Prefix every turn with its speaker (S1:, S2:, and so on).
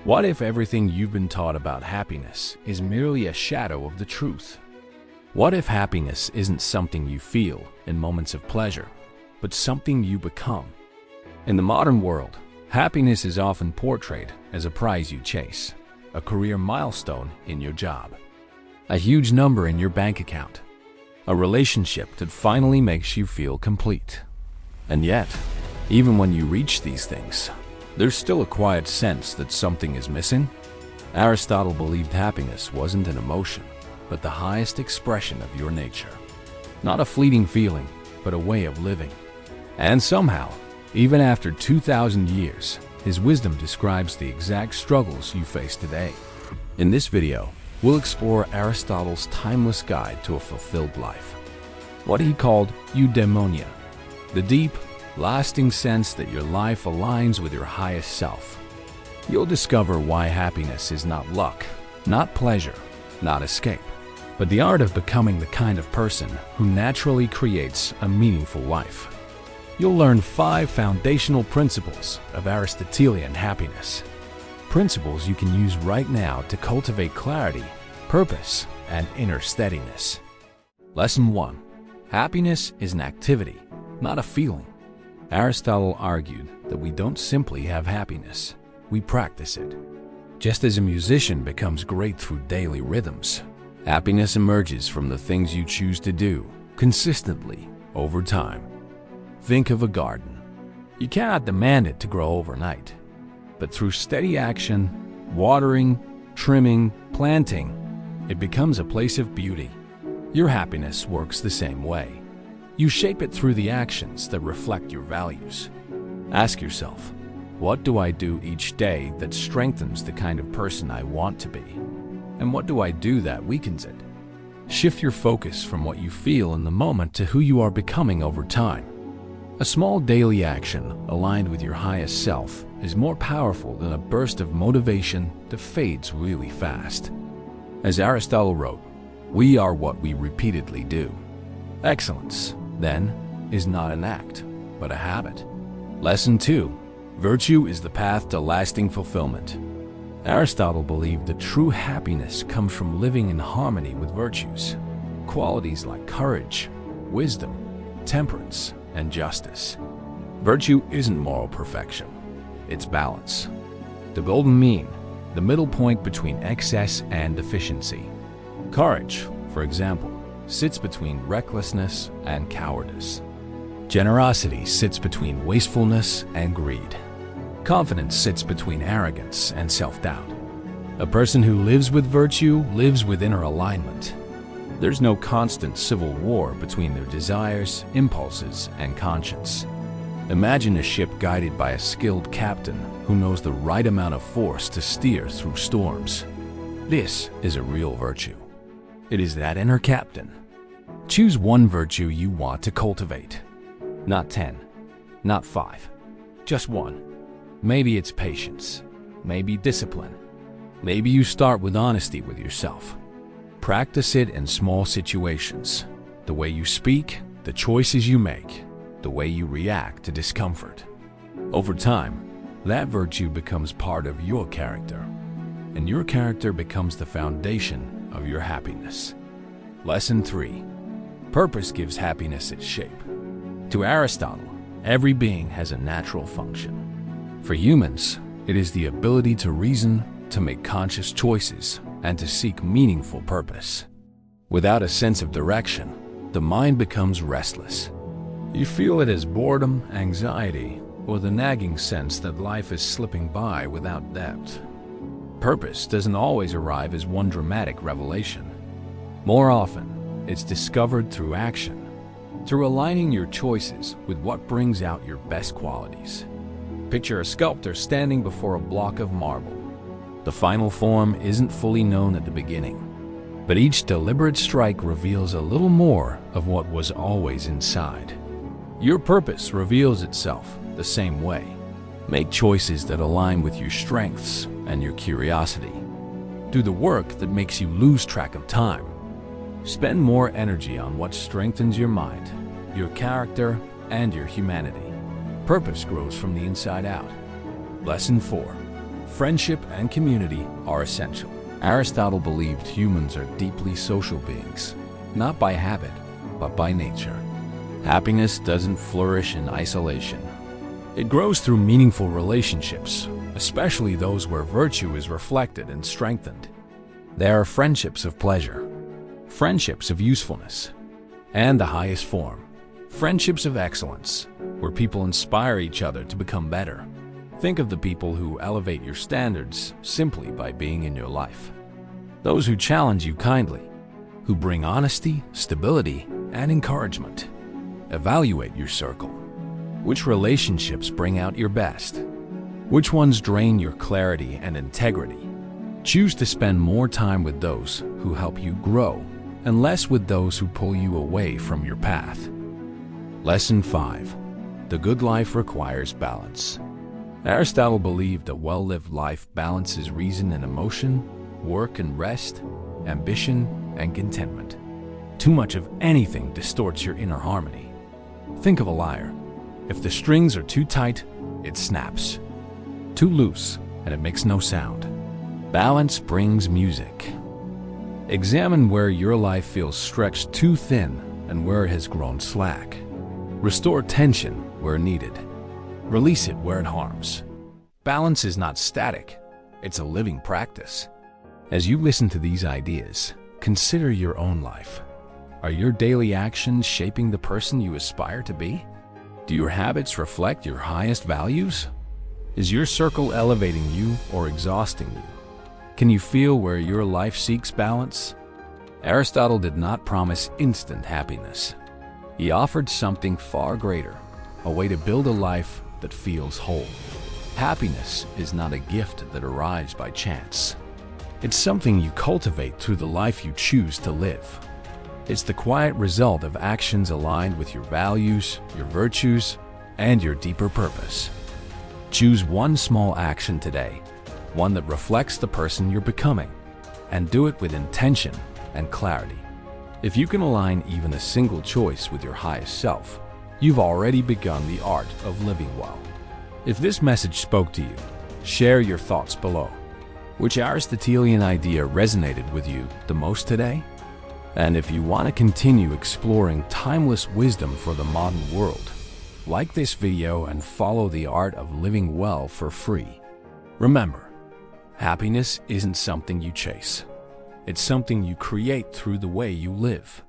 S1: What if everything you've been taught about happiness is merely a shadow of the truth? What if happiness isn't something you feel in moments of pleasure, but something you become? In the modern world, happiness is often portrayed as a prize you chase, a career milestone in your job, a huge number in your bank account, a relationship that finally makes you feel complete. And yet, even when you reach these things, there's still a quiet sense that something is missing. Aristotle believed happiness wasn't an emotion, but the highest expression of your nature. Not a fleeting feeling, but a way of living. And somehow, even after 2,000 years, his wisdom describes the exact struggles you face today. In this video, we'll explore Aristotle's timeless guide to a fulfilled life. What he called eudaimonia, the deep, lasting sense that your life aligns with your highest self. You'll discover why happiness is not luck, not pleasure, not escape, but the art of becoming the kind of person who naturally creates a meaningful life. You'll learn 5 foundational principles of Aristotelian happiness. Principles you can use right now to cultivate clarity, purpose, and inner steadiness. Lesson 1. Happiness is an activity, not a feeling. Aristotle argued that we don't simply have happiness, we practice it. Just as a musician becomes great through daily rhythms, happiness emerges from the things you choose to do consistently over time. Think of a garden. You cannot demand it to grow overnight, but through steady action, watering, trimming, planting, it becomes a place of beauty. Your happiness works the same way. You shape it through the actions that reflect your values. Ask yourself, what do I do each day that strengthens the kind of person I want to be? And what do I do that weakens it? Shift your focus from what you feel in the moment to who you are becoming over time. A small daily action aligned with your highest self is more powerful than a burst of motivation that fades really fast. As Aristotle wrote, we are what we repeatedly do. Excellence, then, is not an act, but a habit. Lesson 2. Virtue is the path to lasting fulfillment. Aristotle believed that true happiness comes from living in harmony with virtues. Qualities like courage, wisdom, temperance, and justice. Virtue isn't moral perfection, it's balance. The golden mean, the middle point between excess and deficiency. Courage, for example, sits between recklessness and cowardice. Generosity sits between wastefulness and greed. Confidence sits between arrogance and self-doubt. A person who lives with virtue lives with inner alignment. There's no constant civil war between their desires, impulses, and conscience. Imagine a ship guided by a skilled captain who knows the right amount of force to steer through storms. This is a real virtue. It is that inner captain. Choose one virtue you want to cultivate. Not 10, not 5, just one. Maybe it's patience, maybe discipline. Maybe you start with honesty with yourself. Practice it in small situations. The way you speak, the choices you make, the way you react to discomfort. Over time, that virtue becomes part of your character, and your character becomes the foundation of your happiness. Lesson 3. Purpose gives happiness its shape. To Aristotle, every being has a natural function. For humans, it is the ability to reason, to make conscious choices, and to seek meaningful purpose. Without a sense of direction, the mind becomes restless. You feel it as boredom, anxiety, or the nagging sense that life is slipping by without depth. Purpose doesn't always arrive as one dramatic revelation. More often, it's discovered through action, through aligning your choices with what brings out your best qualities. Picture a sculptor standing before a block of marble. The final form isn't fully known at the beginning, but each deliberate strike reveals a little more of what was always inside. Your purpose reveals itself the same way. Make choices that align with your strengths and your curiosity. Do the work that makes you lose track of time. Spend more energy on what strengthens your mind, your character, and your humanity. Purpose grows from the inside out. Lesson 4. friendship and community are essential. Aristotle believed humans are deeply social beings, not by habit, but by nature. Happiness doesn't flourish in isolation. It grows through meaningful relationships, especially those where virtue is reflected and strengthened. There are friendships of pleasure, friendships of usefulness, and the highest form, friendships of excellence, where people inspire each other to become better. Think of the people who elevate your standards simply by being in your life. Those who challenge you kindly, who bring honesty, stability, and encouragement. Evaluate your circle. Which relationships bring out your best? Which ones drain your clarity and integrity? Choose to spend more time with those who help you grow and less with those who pull you away from your path. Lesson 5. The good life requires balance. Aristotle believed a well-lived life balances reason and emotion, work and rest, ambition and contentment. Too much of anything distorts your inner harmony. Think of a lyre. If the strings are too tight, it snaps. Too loose, and it makes no sound. Balance brings music. Examine where your life feels stretched too thin and where it has grown slack. Restore tension where needed. Release it where it harms. Balance is not static, it's a living practice. As you listen to these ideas, consider your own life. Are your daily actions shaping the person you aspire to be? Do your habits reflect your highest values? Is your circle elevating you or exhausting you? Can you feel where your life seeks balance? Aristotle did not promise instant happiness. He offered something far greater, a way to build a life that feels whole. Happiness is not a gift that arrives by chance. It's something you cultivate through the life you choose to live. It's the quiet result of actions aligned with your values, your virtues, and your deeper purpose. Choose one small action today, one that reflects the person you're becoming, and do it with intention and clarity. If you can align even a single choice with your highest self, you've already begun the art of living well. If this message spoke to you, share your thoughts below. Which Aristotelian idea resonated with you the most today? And if you want to continue exploring timeless wisdom for the modern world, like this video and follow the art of living well for free. Remember, happiness isn't something you chase. It's something you create through the way you live.